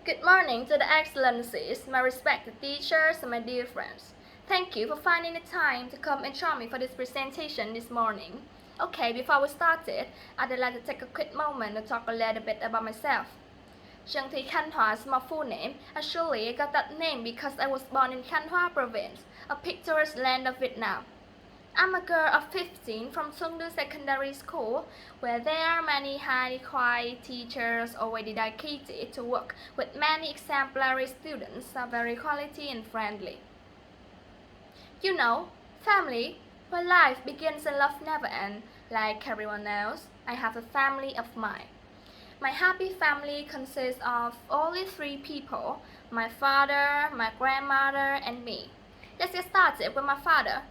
Good morning to the Excellencies, my respected teachers, and my dear friends. Thank you for finding the time to come and join me for this presentation this morning. Okay, before we start it, I'd like to take a quick moment to talk a little bit about myself. Trần Thị Khanh Hoa is my full name. Actually, I got that name because I was born in Khanh Hoa province, a picturesque land of Vietnam. I'm a girl of 15 from Sungdu Secondary School, where there are many highly qualified teachers already dedicated to work with many exemplary students are very quality and friendly. You know, family, where life begins and love never ends, like everyone else, I have a family of mine. My happy family consists of only 3 people, my father, my grandmother, and me. Let's get started with my father.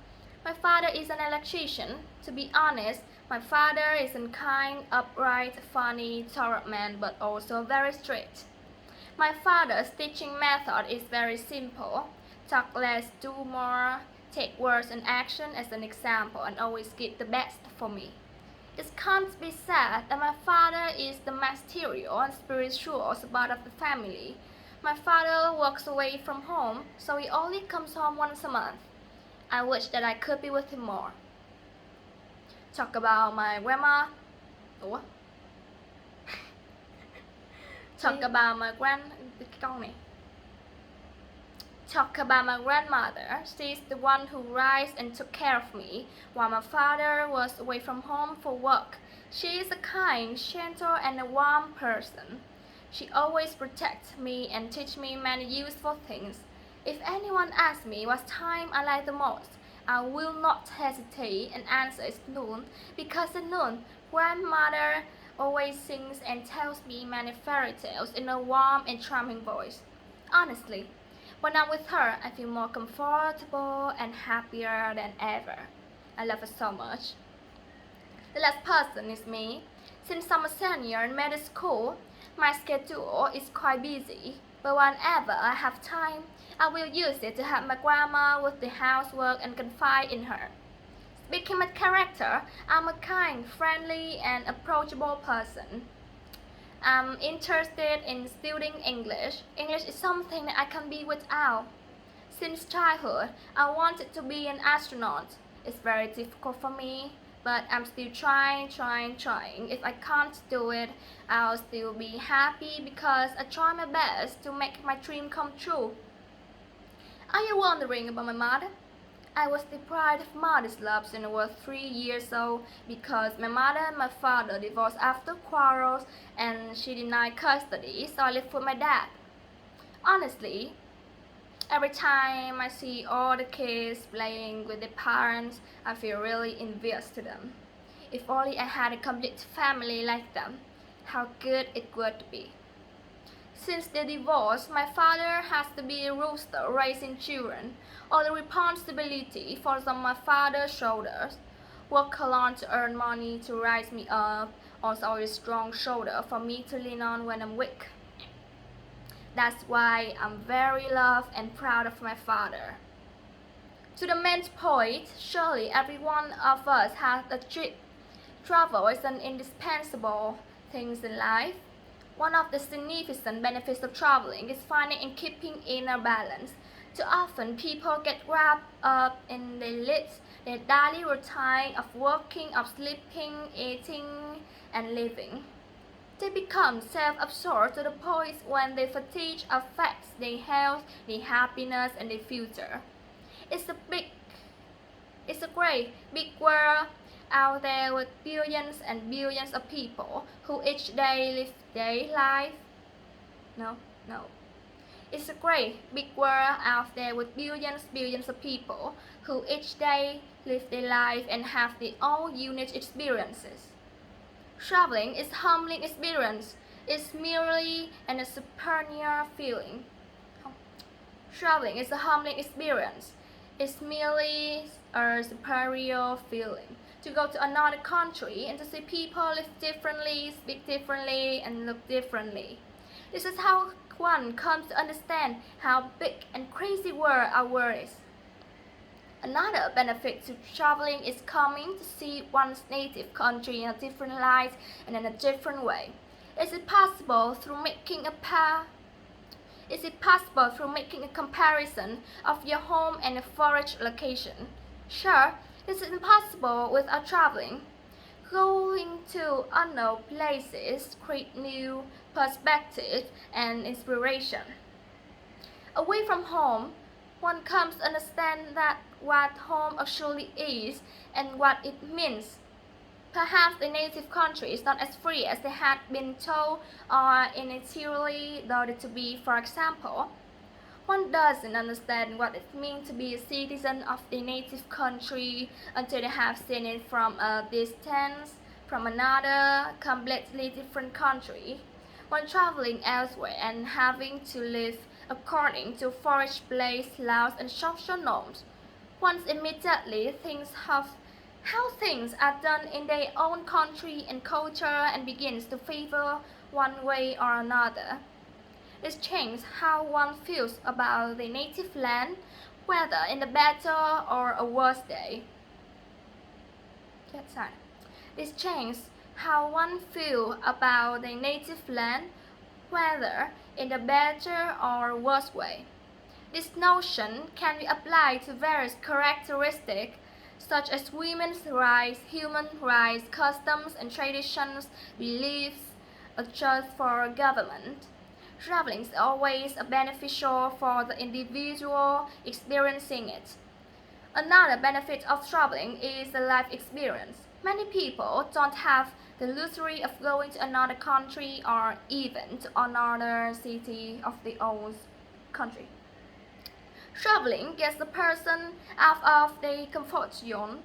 My father is an electrician. To be honest, my father is a kind, upright, funny, tolerant man, but also very strict. My father's teaching method is very simple. Talk less, do more, take words and action as an example, and always give the best for me. It can't be said that my father is the material and spiritual support of the family. My father works away from home, so he only comes home once a month. I wish that I could be with him more. Talk about my grandma. Ủa? Talk about my Talk about my grandmother. She's the one who raised and took care of me while my father was away from home for work. She is a kind, gentle, and a warm person. She always protects me and teaches me many useful things. If anyone asks me what time I like the most, I will not hesitate and answer it's noon, because at noon, grandmother always sings and tells me many fairy tales in a warm and charming voice. Honestly, when I'm with her, I feel more comfortable and happier than ever. I love her so much. The last person is me. Since I'm a senior in medical school, my schedule is quite busy, but whenever I have time, I will use it to help my grandma with the housework and confide in her. Speaking of character, I'm a kind, friendly, and approachable person. I'm interested in studying English. English is something that I can be without. Since childhood, I wanted to be an astronaut. It's very difficult for me, but I'm still trying. If I can't do it, I'll still be happy because I try my best to make my dream come true. Are you wondering about my mother? I was deprived of mother's love since I was 3 years old because my mother and my father divorced after quarrels and she denied custody, so I lived with my dad. Honestly, every time I see all the kids playing with their parents, I feel really envious to them. If only I had a complete family like them, how good it would be. Since the divorce, my father has to be a rooster raising children. All the responsibility falls on my father's shoulders. Work alone to earn money to raise me up, also a strong shoulder for me to lean on when I'm weak. That's why I'm very loved and proud of my father. To the main point, surely every one of us has a trip. Travel is an indispensable thing in life. One of the significant benefits of traveling is finding and keeping inner balance. Too often, people get wrapped up in their daily routine of working, of sleeping, eating, and living. They become self-absorbed to the point when their fatigue affects their health, their happiness, and their future. It's a great big world out there with billions and billions of people who each day live their life. No. It's a great big world out there with billions of people who each day live their life and have their own unique experiences. Traveling is a humbling experience. It's merely a superior feeling. Traveling is a humbling experience. It's merely a superior feeling. To go to another country and to see people live differently, speak differently, and look differently. This is how one comes to understand how big and crazy world our world is. Another benefit to traveling is coming to see one's native country in a different light and in a different way. Is it possible through making a Is it possible through making a comparison of your home and a forage location? Sure, this is impossible without traveling. Going to unknown places create new perspectives and inspiration. Away from home, one comes to understand that what home actually is and what it means. Perhaps the native country is not as free as they had been told or initially thought it to be. For example, one doesn't understand what it means to be a citizen of the native country until they have seen it from a distance, from another completely different country. When traveling elsewhere and having to live according to forest-based laws and social norms, one immediately thinks of how things are done in their own country and culture and begins to favor one way or another. This changes how one feels about the native land, whether in a better or a worse day. This changes how one feels about the native land, whether in a better or worse way. This notion can be applied to various characteristics such as women's rights, human rights, customs and traditions, beliefs, adjust for government. Traveling is always beneficial for the individual experiencing it. Another benefit of traveling is the life experience. Many people don't have the luxury of going to another country or even to another city of their own country. Traveling gets the person out of their comfort zone,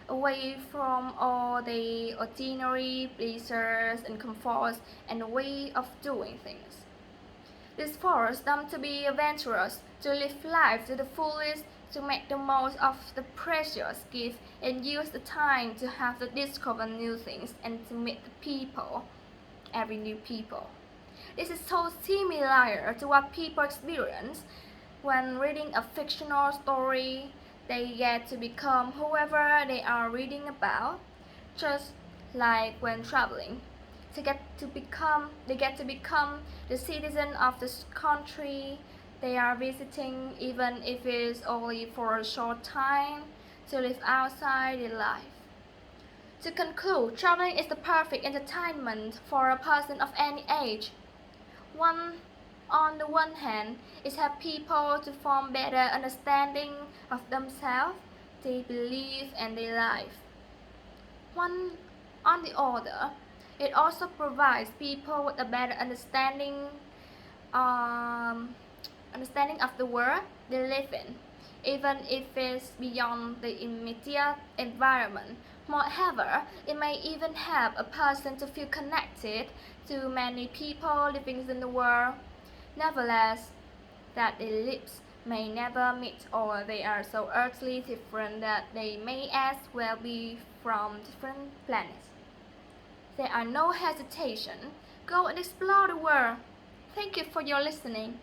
away from all the ordinary pleasures and comforts and way of doing things. This forces them to be adventurous, to live life to the fullest, to make the most of the precious gift and use the time to have to discover new things and to meet the people, every new people. This is so similar to what people experience when reading a fictional story. They get to become whoever they are reading about, just like when traveling. They get to become the citizen of this country they are visiting, even if it's only for a short time, to live outside their life. To conclude, traveling is the perfect entertainment for a person of any age. On the one hand, it helps people to form better understanding of themselves, their beliefs and their life. On the other, it also provides people with a better understanding of the world they live in, even if it's beyond the immediate environment. Moreover, it may even help a person to feel connected to many people living in the world. Nevertheless, that their lives may never meet or they are so earthly different that they may as well be from different planets. There are no hesitation. Go and explore the world. Thank you for your listening.